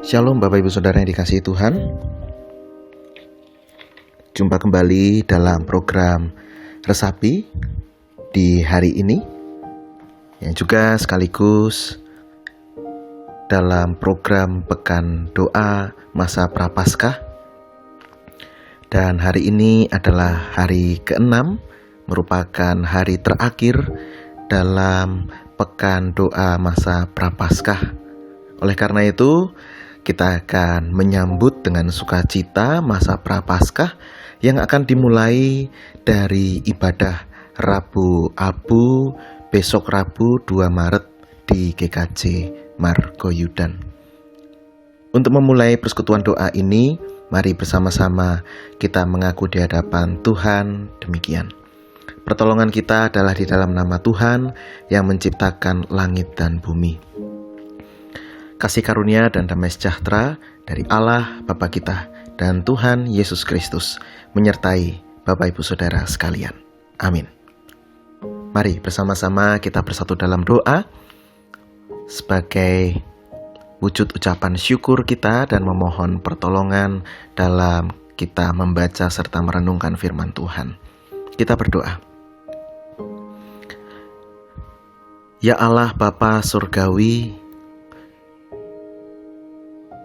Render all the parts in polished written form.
Shalom Bapak Ibu Saudara yang dikasihi Tuhan. Jumpa kembali dalam program Resapi di hari ini, yang juga sekaligus dalam program Pekan Doa Masa Prapaskah. Dan hari ini adalah hari ke-6, merupakan hari terakhir dalam Pekan Doa Masa Prapaskah. Oleh karena itu, kita akan menyambut dengan sukacita masa Prapaskah yang akan dimulai dari ibadah Rabu Abu besok Rabu 2 Maret di GKJ Margoyudan. Untuk memulai persekutuan doa ini, mari bersama-sama kita mengaku di hadapan Tuhan demikian. Pertolongan kita adalah di dalam nama Tuhan yang menciptakan langit dan bumi. Kasih karunia dan damai sejahtera dari Allah Bapa kita dan Tuhan Yesus Kristus menyertai Bapak Ibu Saudara sekalian. Amin. Mari bersama-sama kita bersatu dalam doa sebagai wujud ucapan syukur kita dan memohon pertolongan dalam kita membaca serta merenungkan firman Tuhan. Kita berdoa. Ya Allah Bapa Surgawi,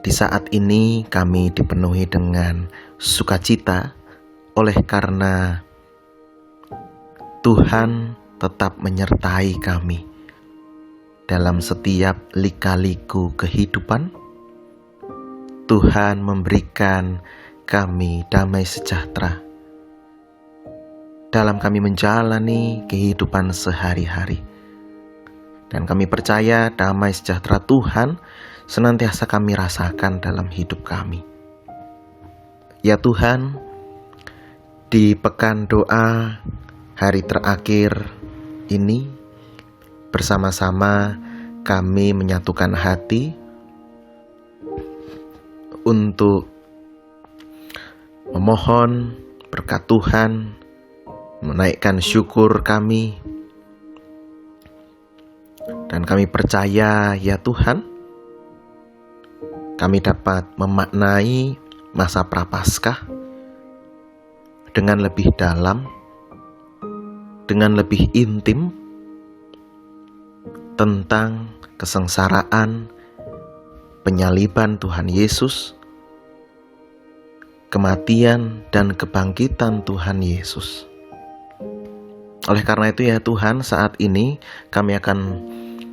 di saat ini kami dipenuhi dengan sukacita oleh karena Tuhan tetap menyertai kami dalam setiap lika-liku kehidupan. Tuhan memberikan kami damai sejahtera dalam kami menjalani kehidupan sehari-hari. Dan kami percaya damai sejahtera Tuhan senantiasa kami rasakan dalam hidup kami. Ya Tuhan, di pekan doa hari terakhir ini, bersama-sama kami menyatukan hati untuk memohon berkat Tuhan, menaikkan syukur kami. Dan kami percaya ya Tuhan, kami dapat memaknai masa Prapaskah dengan lebih dalam, dengan lebih intim tentang kesengsaraan, penyaliban Tuhan Yesus, kematian dan kebangkitan Tuhan Yesus. Oleh karena itu ya Tuhan, saat ini kami akan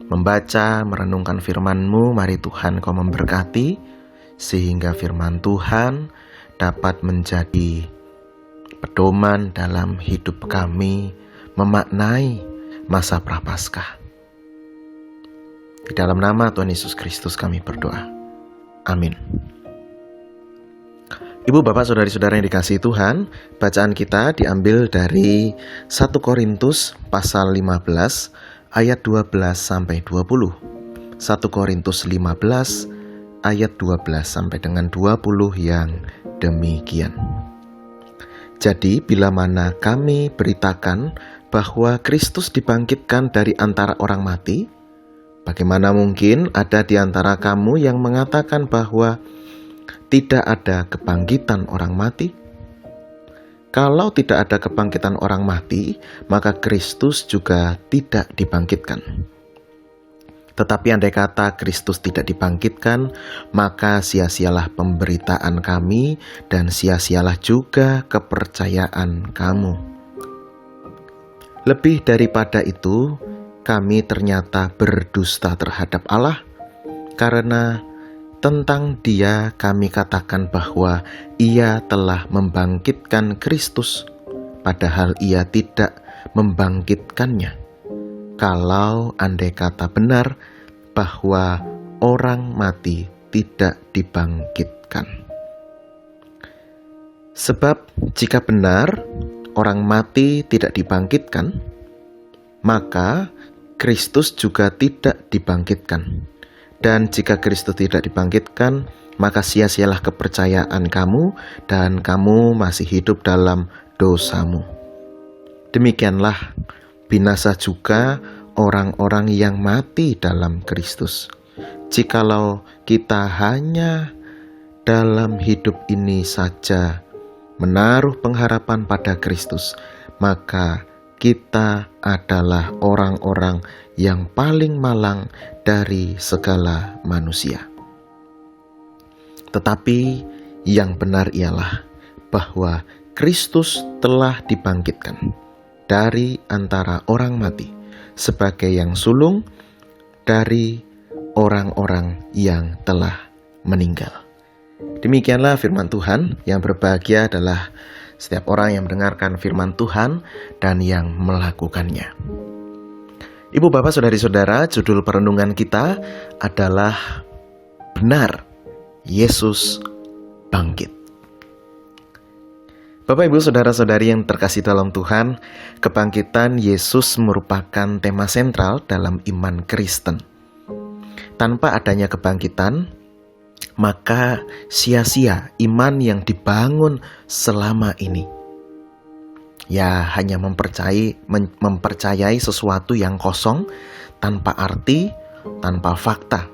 membaca, merenungkan firman-Mu. Mari Tuhan Kau memberkati, sehingga firman Tuhan dapat menjadi pedoman dalam hidup kami, memaknai masa Prapaskah. Di dalam nama Tuhan Yesus Kristus kami berdoa. Amin. Ibu, Bapak, Saudari-saudara yang dikasihi Tuhan, bacaan kita diambil dari 1 Korintus pasal 15 ayat 12 sampai 20. 1 Korintus 15 ayat 12 sampai dengan 20 yang demikian. Jadi bila mana kami beritakan bahwa Kristus dibangkitkan dari antara orang mati, bagaimana mungkin ada di antara kamu yang mengatakan bahwa tidak ada kebangkitan orang mati? Kalau tidak ada kebangkitan orang mati, maka Kristus juga tidak dibangkitkan. Tetapi andai kata Kristus tidak dibangkitkan, maka sia-sialah pemberitaan kami dan sia-sialah juga kepercayaan kamu. Lebih daripada itu, kami ternyata berdusta terhadap Allah, karena tentang Dia kami katakan bahwa Ia telah membangkitkan Kristus, padahal Ia tidak membangkitkannya. Kalau andai kata benar bahwa orang mati tidak dibangkitkan. Sebab jika benar orang mati tidak dibangkitkan, maka Kristus juga tidak dibangkitkan. Dan jika Kristus tidak dibangkitkan, maka sia-sialah kepercayaan kamu dan kamu masih hidup dalam dosamu. Demikianlah binasa juga orang-orang yang mati dalam Kristus. jikalau kita hanya dalam hidup ini saja menaruh pengharapan pada Kristus, maka kita adalah orang-orang yang paling malang dari segala manusia. Tetapi yang benar ialah bahwa Kristus telah dibangkitkan dari antara orang mati sebagai yang sulung dari orang-orang yang telah meninggal. Demikianlah firman Tuhan. Yang berbahagia adalah setiap orang yang mendengarkan firman Tuhan dan yang melakukannya. Ibu, bapak, saudari-saudara, judul perenungan kita adalah Benar Yesus Bangkit. Bapak, ibu, saudara-saudari yang terkasih dalam Tuhan, kebangkitan Yesus merupakan tema sentral dalam iman Kristen. Tanpa adanya kebangkitan, maka sia-sia iman yang dibangun selama ini. Ya, hanya mempercayai sesuatu yang kosong, tanpa arti, tanpa fakta.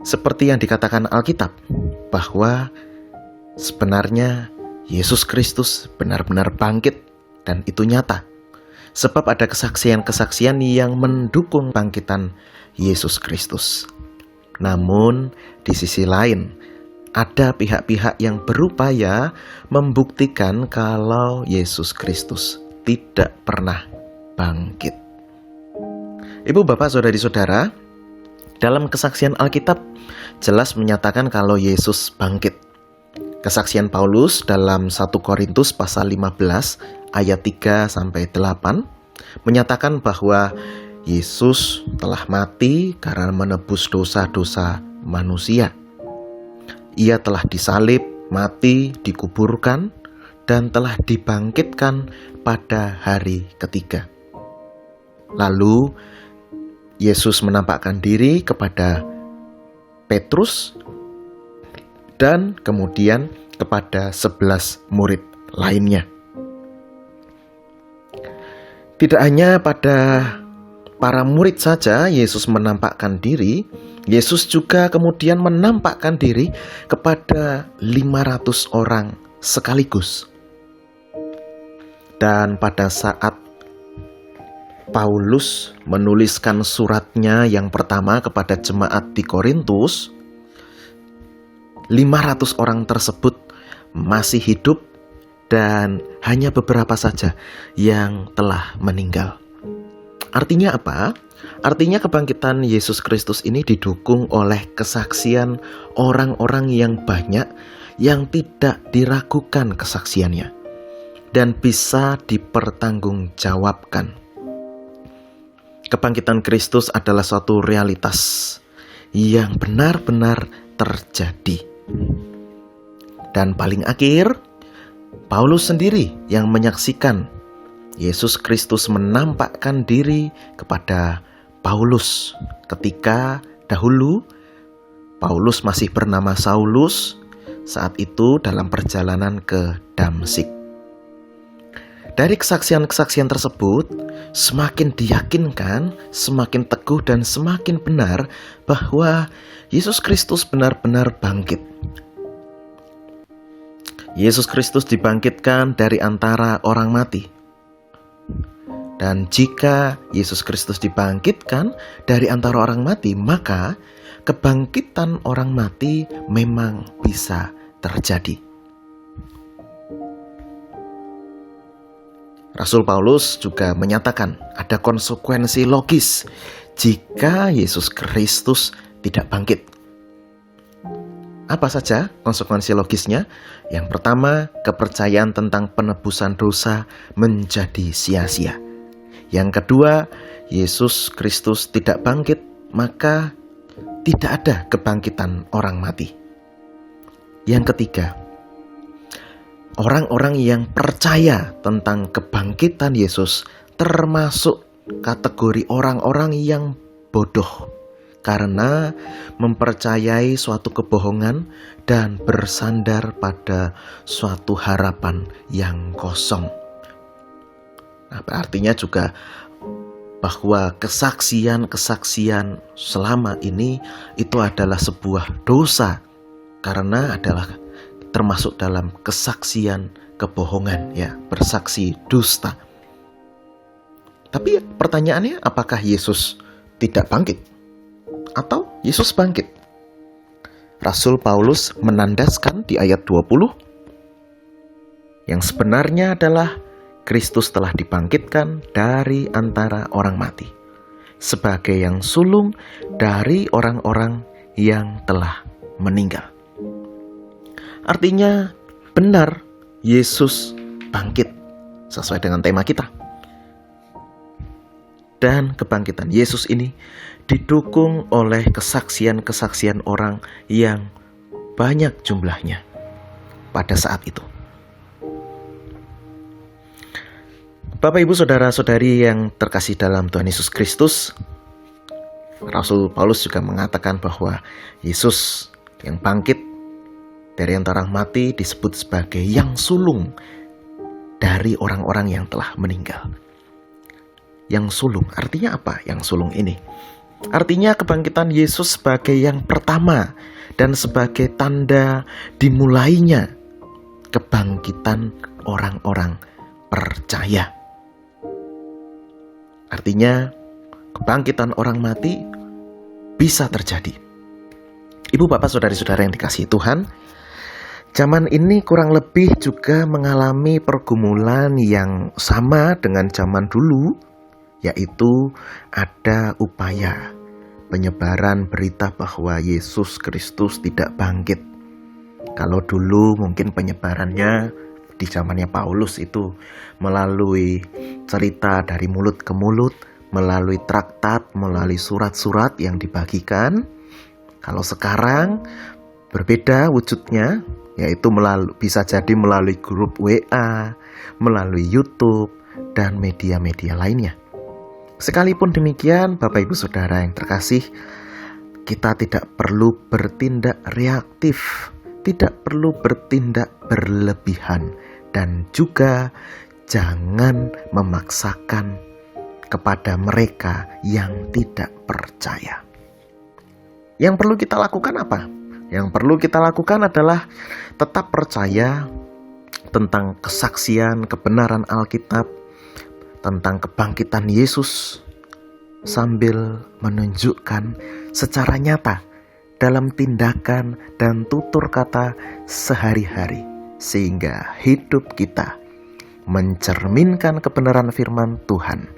Seperti yang dikatakan Alkitab, bahwa sebenarnya Yesus Kristus benar-benar bangkit, dan itu nyata. Sebab ada kesaksian-kesaksian yang mendukung bangkitan Yesus Kristus. Namun di sisi lain, ada pihak-pihak yang berupaya membuktikan kalau Yesus Kristus tidak pernah bangkit. Ibu, bapak, saudari-saudara, dalam kesaksian Alkitab jelas menyatakan kalau Yesus bangkit. Kesaksian Paulus dalam 1 Korintus pasal 15 ayat 3-8 menyatakan bahwa Yesus telah mati karena menebus dosa-dosa manusia. Ia telah disalib, mati, dikuburkan, dan telah dibangkitkan pada hari ketiga. Lalu Yesus menampakkan diri kepada Petrus dan kemudian kepada 11 murid lainnya. Tidak hanya pada para murid saja Yesus menampakkan diri, Yesus juga kemudian menampakkan diri kepada 500 orang sekaligus. Dan pada saat Paulus menuliskan suratnya yang pertama kepada jemaat di Korintus, 500 orang tersebut masih hidup dan hanya beberapa saja yang telah meninggal. Artinya apa? Artinya kebangkitan Yesus Kristus ini didukung oleh kesaksian orang-orang yang banyak yang tidak diragukan kesaksiannya dan bisa dipertanggungjawabkan. Kebangkitan Kristus adalah suatu realitas yang benar-benar terjadi. Dan paling akhir, Paulus sendiri yang menyaksikan Yesus Kristus menampakkan diri kepada Paulus ketika dahulu Paulus masih bernama Saulus, saat itu dalam perjalanan ke Damsyik. Dari kesaksian-kesaksian tersebut, semakin diyakinkan, semakin teguh dan semakin benar bahwa Yesus Kristus benar-benar bangkit. Yesus Kristus dibangkitkan dari antara orang mati. Dan jika Yesus Kristus dibangkitkan dari antara orang mati, maka kebangkitan orang mati memang bisa terjadi. Rasul Paulus juga menyatakan ada konsekuensi logis jika Yesus Kristus tidak bangkit. Apa saja konsekuensi logisnya? Yang pertama, kepercayaan tentang penebusan dosa menjadi sia-sia. Yang kedua, Yesus Kristus tidak bangkit, maka tidak ada kebangkitan orang mati. Yang ketiga, orang-orang yang percaya tentang kebangkitan Yesus termasuk kategori orang-orang yang bodoh karena mempercayai suatu kebohongan dan bersandar pada suatu harapan yang kosong. Nah, artinya juga bahwa kesaksian-kesaksian selama ini itu adalah sebuah dosa karena adalah termasuk dalam kesaksian kebohongan, ya, bersaksi dusta. Tapi pertanyaannya, apakah Yesus tidak bangkit? Atau Yesus bangkit? Rasul Paulus menandaskan di ayat 20, yang sebenarnya adalah Kristus telah dibangkitkan dari antara orang mati, sebagai yang sulung dari orang-orang yang telah meninggal. Artinya benar, Yesus bangkit sesuai dengan tema kita. Dan kebangkitan Yesus ini didukung oleh kesaksian-kesaksian orang yang banyak jumlahnya pada saat itu. Bapak, Ibu, Saudara-saudari yang terkasih dalam Tuhan Yesus Kristus, Rasul Paulus juga mengatakan bahwa Yesus yang bangkit dari antara mati disebut sebagai yang sulung dari orang-orang yang telah meninggal. Yang sulung, artinya apa yang sulung ini? Artinya kebangkitan Yesus sebagai yang pertama dan sebagai tanda dimulainya kebangkitan orang-orang percaya. Artinya kebangkitan orang mati bisa terjadi. Ibu, bapak, saudari-saudara yang dikasihi Tuhan, zaman ini kurang lebih juga mengalami pergumulan yang sama dengan zaman dulu, yaitu ada upaya penyebaran berita bahwa Yesus Kristus tidak bangkit. Kalau dulu mungkin penyebarannya di zamannya Paulus itu melalui cerita dari mulut ke mulut, melalui traktat, melalui surat-surat yang dibagikan. Kalau sekarang berbeda wujudnya, yaitu bisa jadi melalui grup WA, melalui YouTube, dan media-media lainnya. Sekalipun demikian, Bapak, Ibu, Saudara yang terkasih, kita tidak perlu bertindak reaktif, tidak perlu bertindak berlebihan, dan juga jangan memaksakan kepada mereka yang tidak percaya. Yang perlu kita lakukan apa? Yang perlu kita lakukan adalah tetap percaya tentang kesaksian kebenaran Alkitab, tentang kebangkitan Yesus, sambil menunjukkan secara nyata dalam tindakan dan tutur kata sehari-hari, sehingga hidup kita mencerminkan kebenaran firman Tuhan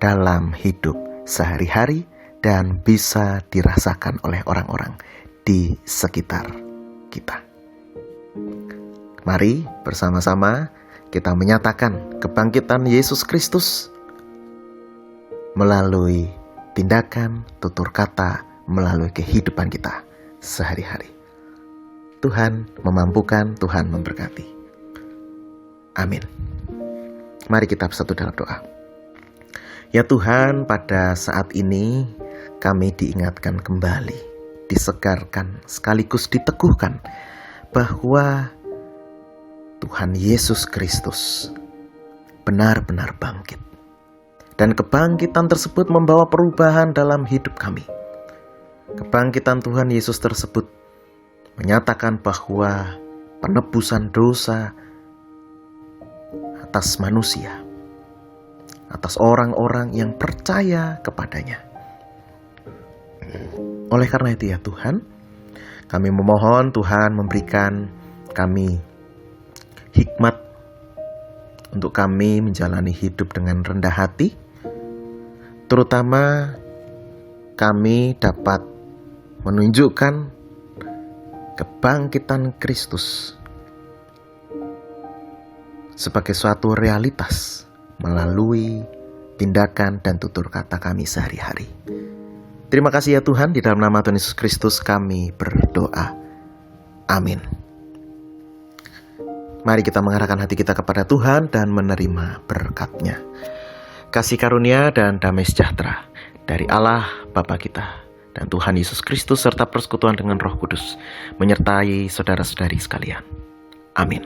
dalam hidup sehari-hari dan bisa dirasakan oleh orang-orang di sekitar kita. Mari bersama-sama kita menyatakan kebangkitan Yesus Kristus melalui tindakan, tutur kata, melalui kehidupan kita sehari-hari. Tuhan memampukan, Tuhan memberkati. Amin. Mari kita bersatu dalam doa. Ya Tuhan, pada saat ini kami diingatkan kembali, disegarkan, sekaligus diteguhkan bahwa Tuhan Yesus Kristus benar-benar bangkit. Dan kebangkitan tersebut membawa perubahan dalam hidup kami. Kebangkitan Tuhan Yesus tersebut menyatakan bahwa penebusan dosa atas manusia, atas orang-orang yang percaya kepadanya. Oleh karena itu ya Tuhan, kami memohon Tuhan memberikan kami hikmat untuk kami menjalani hidup dengan rendah hati, terutama kami dapat menunjukkan kebangkitan Kristus sebagai suatu realitas melalui tindakan dan tutur kata kami sehari-hari. Terima kasih ya Tuhan, di dalam nama Tuhan Yesus Kristus kami berdoa. Amin. Mari kita mengarahkan hati kita kepada Tuhan dan menerima berkat-Nya. Kasih karunia dan damai sejahtera dari Allah Bapa kita dan Tuhan Yesus Kristus serta persekutuan dengan Roh Kudus menyertai saudara-saudari sekalian. Amin.